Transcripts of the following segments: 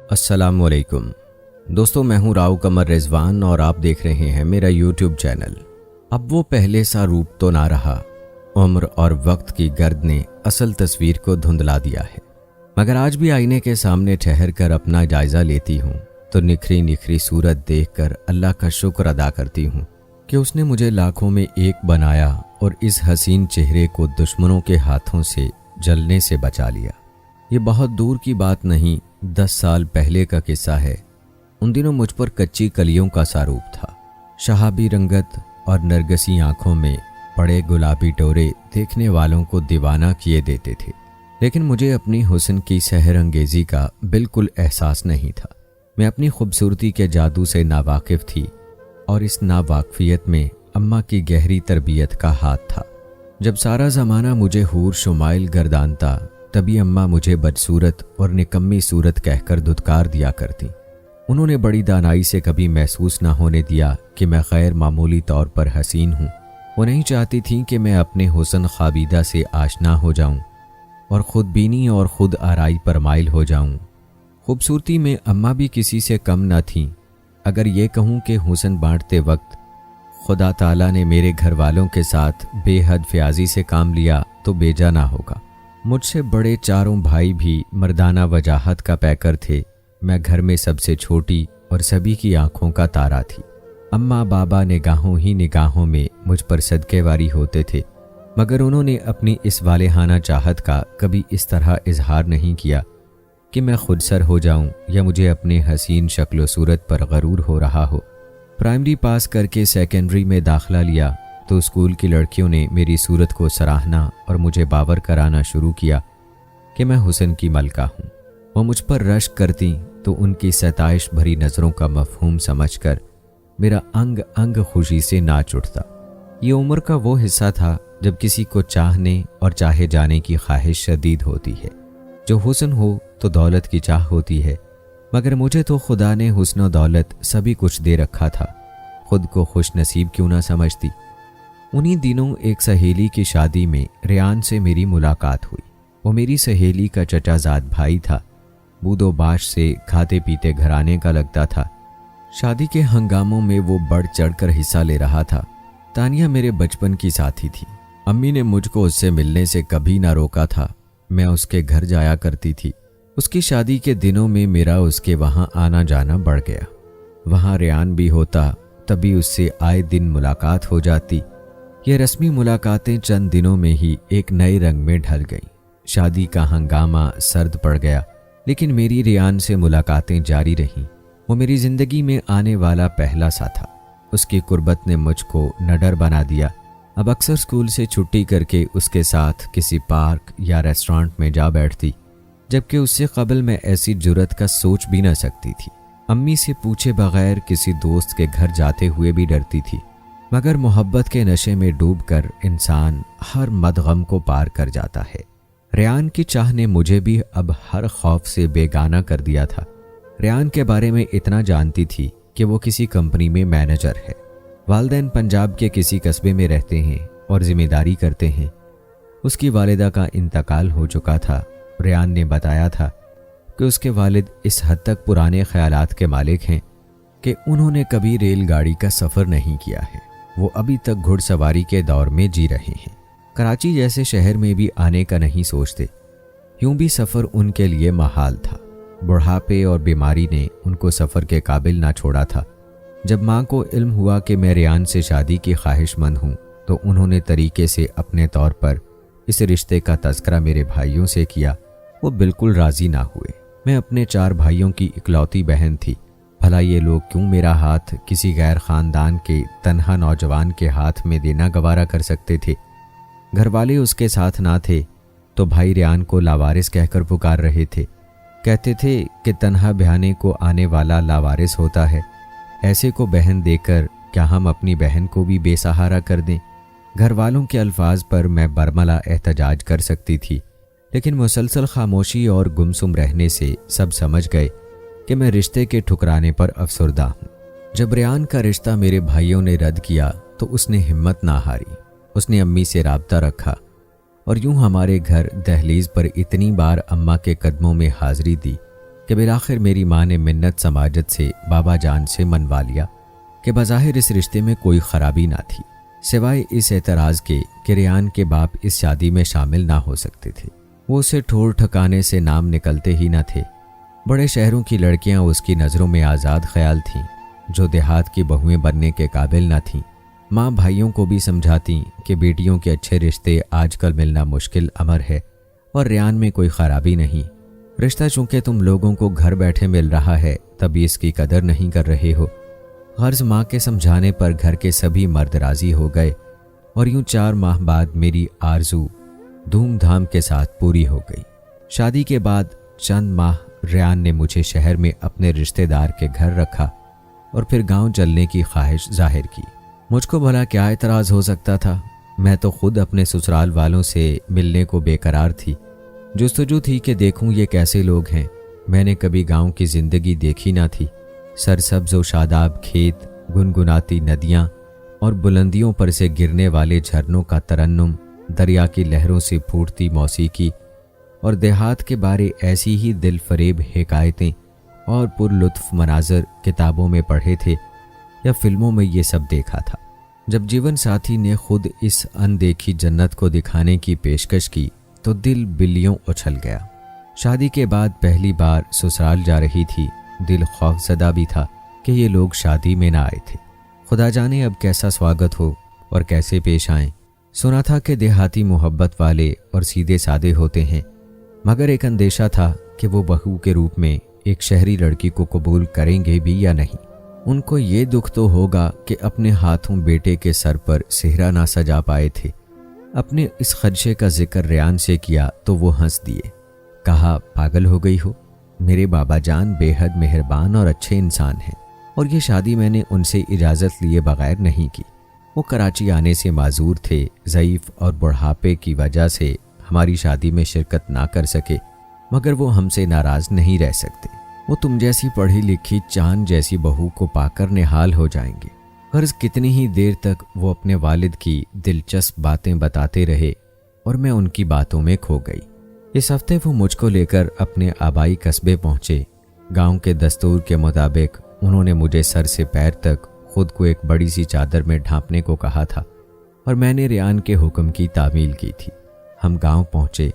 السلام علیکم دوستو، میں ہوں راؤ قمر رضوان اور آپ دیکھ رہے ہیں میرا یوٹیوب چینل۔ اب وہ پہلے سا روپ تو نہ رہا، عمر اور وقت کی گرد نے اصل تصویر کو دھندلا دیا ہے، مگر آج بھی آئینے کے سامنے ٹھہر کر اپنا جائزہ لیتی ہوں تو نکھری نکھری صورت دیکھ کر اللہ کا شکر ادا کرتی ہوں کہ اس نے مجھے لاکھوں میں ایک بنایا اور اس حسین چہرے کو دشمنوں کے ہاتھوں سے جلنے سے بچا لیا۔ یہ بہت دور کی بات نہیں، 10 سال پہلے کا قصہ ہے۔ ان دنوں مجھ پر کچی کلیوں کا ساروپ تھا، شہابی رنگت اور نرگسی آنکھوں میں بڑے گلابی ٹورے دیکھنے والوں کو دیوانہ کیے دیتے تھے، لیکن مجھے اپنی حسن کی سحر انگیزی کا بالکل احساس نہیں تھا۔ میں اپنی خوبصورتی کے جادو سے ناواقف تھی اور اس ناواقفیت میں اماں کی گہری تربیت کا ہاتھ تھا۔ جب سارا زمانہ مجھے حور شمائل گردانتا، تبھی اماں مجھے بدصورت اور نکمی صورت کہہ کر دھتکار دیا کرتی۔ انہوں نے بڑی دانائی سے کبھی محسوس نہ ہونے دیا کہ میں غیر معمولی طور پر حسین ہوں۔ وہ نہیں چاہتی تھیں کہ میں اپنے حسن خوابیدہ سے آشنا ہو جاؤں اور خود بینی اور خود آرائی پر مائل ہو جاؤں۔ خوبصورتی میں اماں بھی کسی سے کم نہ تھیں۔ اگر یہ کہوں کہ حسن بانٹتے وقت خدا تعالیٰ نے میرے گھر والوں کے ساتھ بے حد فیاضی سے کام لیا تو بیجا نہ ہوگا۔ مجھ سے بڑے چاروں بھائی بھی مردانہ وجاہت کا پیکر تھے۔ میں گھر میں سب سے چھوٹی اور سبھی کی آنکھوں کا تارا تھی۔ اماں بابا نگاہوں ہی نگاہوں میں مجھ پر صدقے واری ہوتے تھے، مگر انہوں نے اپنی اس والہانہ چاہت کا کبھی اس طرح اظہار نہیں کیا کہ میں خود سر ہو جاؤں یا مجھے اپنے حسین شکل و صورت پر غرور ہو رہا ہو۔ پرائمری پاس کر کے سیکنڈری میں داخلہ لیا تو اسکول کی لڑکیوں نے میری صورت کو سراہنا اور مجھے باور کرانا شروع کیا کہ میں حسن کی ملکہ ہوں۔ وہ مجھ پر رشک کرتی تو ان کی ستائش بھری نظروں کا مفہوم سمجھ کر میرا انگ انگ خوشی سے ناچ اٹھتا۔ یہ عمر کا وہ حصہ تھا جب کسی کو چاہنے اور چاہے جانے کی خواہش شدید ہوتی ہے۔ جو حسن ہو تو دولت کی چاہ ہوتی ہے، مگر مجھے تو خدا نے حسن و دولت سبھی کچھ دے رکھا تھا، خود کو خوش نصیب کیوں نہ سمجھتی۔ انہی دنوں ایک سہیلی کی شادی میں ریان سے میری ملاقات ہوئی۔ وہ میری سہیلی کا چچا زاد بھائی تھا، بود و باش سے کھاتے پیتے گھرانے کا لگتا تھا۔ شادی کے ہنگاموں میں وہ بڑھ چڑھ کر حصہ لے رہا تھا۔ تانیہ میرے بچپن کی ساتھی تھی۔ امی نے مجھ کو اس سے ملنے سے کبھی نہ روکا تھا۔ میں اس کے گھر جایا کرتی تھی۔ اس کی شادی کے دنوں میں میرا اس کے وہاں آنا جانا بڑھ گیا۔ وہاں ریان بھی ہوتا، تبھی اس سے آئے دن ملاقات ہو جاتی۔ یہ رسمی ملاقاتیں چند دنوں میں ہی ایک نئے رنگ میں ڈھل گئیں۔ شادی کا ہنگامہ سرد پڑ گیا، لیکن میری ریان سے ملاقاتیں جاری رہیں۔ وہ میری زندگی میں آنے والا پہلا سا تھا۔ اس کی قربت نے مجھ کو نڈر بنا دیا۔ اب اکثر اسکول سے چھٹی کر کے اس کے ساتھ کسی پارک یا ریسٹورانٹ میں جا بیٹھتی، جبکہ اس سے قبل میں ایسی جرت کا سوچ بھی نہ سکتی تھی۔ امی سے پوچھے بغیر کسی دوست کے گھر جاتے ہوئے بھی ڈرتی تھی، مگر محبت کے نشے میں ڈوب کر انسان ہر مدغم کو پار کر جاتا ہے۔ ریان کی چاہ نے مجھے بھی اب ہر خوف سے بیگانہ کر دیا تھا۔ ریان کے بارے میں اتنا جانتی تھی کہ وہ کسی کمپنی میں مینیجر ہے۔ والدین پنجاب کے کسی قصبے میں رہتے ہیں اور ذمہ داری کرتے ہیں۔ اس کی والدہ کا انتقال ہو چکا تھا۔ ریان نے بتایا تھا کہ اس کے والد اس حد تک پرانے خیالات کے مالک ہیں کہ انہوں نے کبھی ریل گاڑی کا سفر نہیں کیا ہے۔ وہ ابھی تک گھڑ سواری کے دور میں جی رہے ہیں۔ کراچی جیسے شہر میں بھی آنے کا نہیں سوچتے۔ یوں بھی سفر ان کے لیے محال تھا۔ بڑھاپے اور بیماری نے ان کو سفر کے قابل نہ چھوڑا تھا۔ جب ماں کو علم ہوا کہ میں ریان سے شادی کی خواہش مند ہوں تو انہوں نے طریقے سے اپنے طور پر اس رشتے کا تذکرہ میرے بھائیوں سے کیا۔ وہ بالکل راضی نہ ہوئے۔ میں اپنے 4 بھائیوں کی اکلوتی بہن تھی۔ بھلا یہ لوگ کیوں میرا ہاتھ کسی غیر خاندان کے تنہا نوجوان کے ہاتھ میں دینا گوارا کر سکتے تھے؟ گھر والے اس کے ساتھ نہ تھے تو بھائی ریان کو لاوارث کہہ کر پکار رہے تھے۔ کہتے تھے کہ تنہا بہانے کو آنے والا لاوارث ہوتا ہے۔ ایسے کو بہن دے کر کیا ہم اپنی بہن کو بھی بے سہارا کر دیں؟ گھر والوں کے الفاظ پر میں برملا احتجاج کر سکتی تھی، لیکن مسلسل خاموشی اور گمسم رہنے سے سب سمجھ گئے کہ میں رشتے کے ٹھکرانے پر افسردہ ہوں۔ جب ریان کا رشتہ میرے بھائیوں نے رد کیا تو اس نے ہمت نہ ہاری۔ اس نے امی سے رابطہ رکھا اور یوں ہمارے گھر دہلیز پر اتنی بار اماں کے قدموں میں حاضری دی کہ بالآخر میری ماں نے منت سماجت سے بابا جان سے منوا لیا کہ بظاہر اس رشتے میں کوئی خرابی نہ تھی، سوائے اس اعتراض کے کہ ریان کے باپ اس شادی میں شامل نہ ہو سکتے تھے۔ وہ اسے ٹھور ٹھکانے سے نام نکلتے ہی نہ تھے۔ بڑے شہروں کی لڑکیاں اس کی نظروں میں آزاد خیال تھیں، جو دیہات کی بہویں بننے کے قابل نہ تھیں۔ ماں بھائیوں کو بھی سمجھاتی کہ بیٹیوں کے اچھے رشتے آج کل ملنا مشکل امر ہے اور ریان میں کوئی خرابی نہیں۔ رشتہ چونکہ تم لوگوں کو گھر بیٹھے مل رہا ہے تبھی اس کی قدر نہیں کر رہے ہو۔ غرض ماں کے سمجھانے پر گھر کے سبھی مرد راضی ہو گئے اور یوں 4 ماہ بعد میری آرزو دھوم دھام کے ساتھ پوری ہو گئی۔ شادی کے بعد چند ماہ ریان نے مجھے شہر میں اپنے رشتہ دار کے گھر رکھا اور پھر گاؤں چلنے کی خواہش ظاہر کی۔ مجھ کو بھلا کیا اعتراض ہو سکتا تھا؟ میں تو خود اپنے سسرال والوں سے ملنے کو بے قرار تھی۔ جستجو تھی کہ دیکھوں یہ کیسے لوگ ہیں۔ میں نے کبھی گاؤں کی زندگی دیکھی نہ تھی۔ سرسبز و شاداب کھیت، گنگناتی ندیاں اور بلندیوں پر سے گرنے والے جھرنوں کا ترنم، دریا کی لہروں سے پھوٹتی موسیقی اور دیہات کے بارے ایسی ہی دل فریب حکایتیں اور پر لطف مناظر کتابوں میں پڑھے تھے یا فلموں میں یہ سب دیکھا تھا۔ جب جیون ساتھی نے خود اس اندیکھی جنت کو دکھانے کی پیشکش کی تو دل بلیوں اچھل گیا۔ شادی کے بعد پہلی بار سسرال جا رہی تھی۔ دل خوف زدہ بھی تھا کہ یہ لوگ شادی میں نہ آئے تھے۔ خدا جانے اب کیسا سواگت ہو اور کیسے پیش آئیں۔ سنا تھا کہ دیہاتی محبت والے اور سیدھے سادے ہوتے ہیں، مگر ایک اندیشہ تھا کہ وہ بہو کے روپ میں ایک شہری لڑکی کو قبول کریں گے بھی یا نہیں۔ ان کو یہ دکھ تو ہوگا کہ اپنے ہاتھوں بیٹے کے سر پر سہرا نہ سجا پائے تھے۔ اپنے اس خدشے کا ذکر ریان سے کیا تو وہ ہنس دیے۔ کہا، پاگل ہو گئی ہو؟ میرے بابا جان بے حد مہربان اور اچھے انسان ہیں اور یہ شادی میں نے ان سے اجازت لیے بغیر نہیں کی۔ وہ کراچی آنے سے معذور تھے، ضعیف اور بڑھاپے کی وجہ سے ہماری شادی میں شرکت نہ کر سکے، مگر وہ ہم سے ناراض نہیں رہ سکتے۔ وہ تم جیسی پڑھی لکھی چاند جیسی بہو کو پا کر نہال ہو جائیں گے۔ غرض کتنی ہی دیر تک وہ اپنے والد کی دلچسپ باتیں بتاتے رہے اور میں ان کی باتوں میں کھو گئی۔ اس ہفتے وہ مجھ کو لے کر اپنے آبائی قصبے پہنچے۔ گاؤں کے دستور کے مطابق انہوں نے مجھے سر سے پیر تک خود کو ایک بڑی سی چادر میں ڈھانپنے کو کہا تھا اور میں نے ریان کے حکم کی تعمیل کی تھی۔ ہم گاؤں پہنچے۔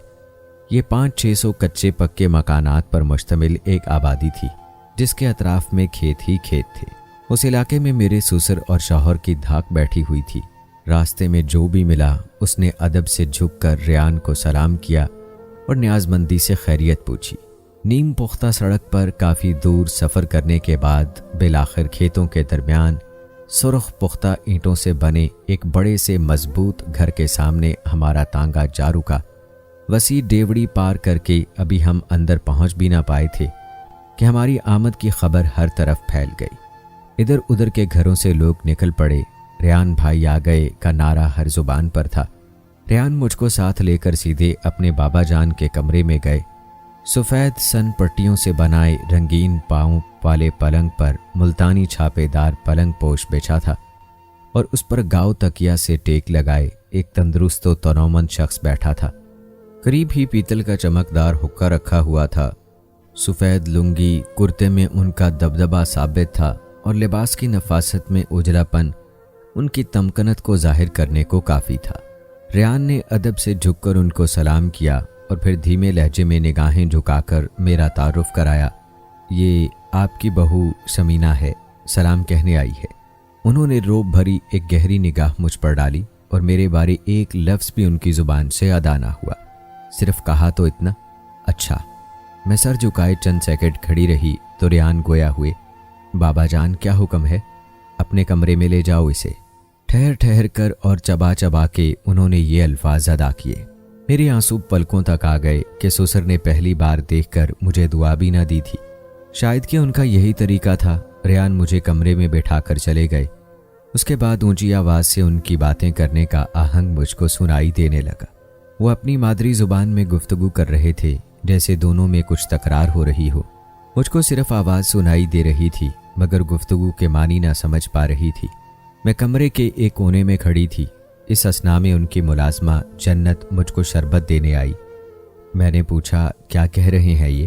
یہ 500-600 کچے پکے مکانات پر مشتمل ایک آبادی تھی جس کے اطراف میں کھیت ہی کھیت تھے۔ اس علاقے میں میرے سسر اور شوہر کی دھاک بیٹھی ہوئی تھی۔ راستے میں جو بھی ملا اس نے ادب سے جھک کر ریان کو سلام کیا اور نیاز مندی سے خیریت پوچھی۔ نیم پختہ سڑک پر کافی دور سفر کرنے کے بعد بالآخر کھیتوں کے درمیان سرخ پختہ اینٹوں سے بنے ایک بڑے سے مضبوط گھر کے سامنے ہمارا تانگا جا رکا۔ وسیع ڈیوڑی پار کر کے ابھی ہم اندر پہنچ بھی نہ پائے تھے کہ ہماری آمد کی خبر ہر طرف پھیل گئی۔ ادھر ادھر کے گھروں سے لوگ نکل پڑے۔ ریان بھائی آ گئے کا نعرہ ہر زبان پر تھا۔ ریان مجھ کو ساتھ لے کر سیدھے اپنے بابا جان کے کمرے میں گئے۔ سفید سن پٹیوں سے بنائے رنگین پاؤں والے پلنگ پر ملتانی چھاپے دار پلنگ پوش بچھا تھا اور اس پر گاؤ تکیا سے ٹیک لگائے ایک تندرست و تنومند شخص بیٹھا تھا۔ قریب ہی پیتل کا چمکدار حقہ رکھا ہوا تھا۔ سفید لنگی کرتے میں ان کا دبدبہ ثابت تھا اور لباس کی نفاست میں اجلا پن ان کی تمکنت کو ظاہر کرنے کو کافی تھا۔ ریان نے ادب سے جھک کر ان کو سلام کیا اور پھر دھیمے لہجے میں نگاہیں جھکا کر میرا تعارف کرایا۔ یہ آپ کی بہو سمینہ ہے، سلام کہنے آئی ہے۔ انہوں نے روب بھری ایک گہری نگاہ مجھ پر ڈالی اور میرے بارے ایک لفظ بھی ان کی زبان سے ادا نہ ہوا، صرف کہا تو اتنا، اچھا۔ میں سر جھکائے چند سیکنڈ کھڑی رہی تو ریان گویا ہوئے، بابا جان کیا حکم ہے؟ اپنے کمرے میں لے جاؤ اسے۔ ٹھہر ٹھہر کر اور چبا چبا کے انہوں نے یہ الفاظ ادا کیے۔ میرے آنسو پلکوں تک آ گئے کہ سسر نے پہلی بار دیکھ کر مجھے دعا بھی نہ دی تھی۔ شاید کہ ان کا یہی طریقہ تھا۔ ریان مجھے کمرے میں بیٹھا کر چلے گئے۔ اس کے بعد اونچی آواز سے ان کی باتیں کرنے کا آہنگ مجھ کو سنائی دینے لگا۔ وہ اپنی مادری زبان میں گفتگو کر رہے تھے، جیسے دونوں میں کچھ تکرار ہو رہی ہو۔ مجھ کو صرف آواز سنائی دے رہی تھی مگر گفتگو کے معنی نہ سمجھ پا رہی تھی۔ میں کمرے کے ایک کونے میں کھڑی تھی۔ اس اثنا میں ان کی ملازمہ جنت مجھ کو شربت دینے آئی۔ میں نے پوچھا، کیا کہہ رہے ہیں یہ؟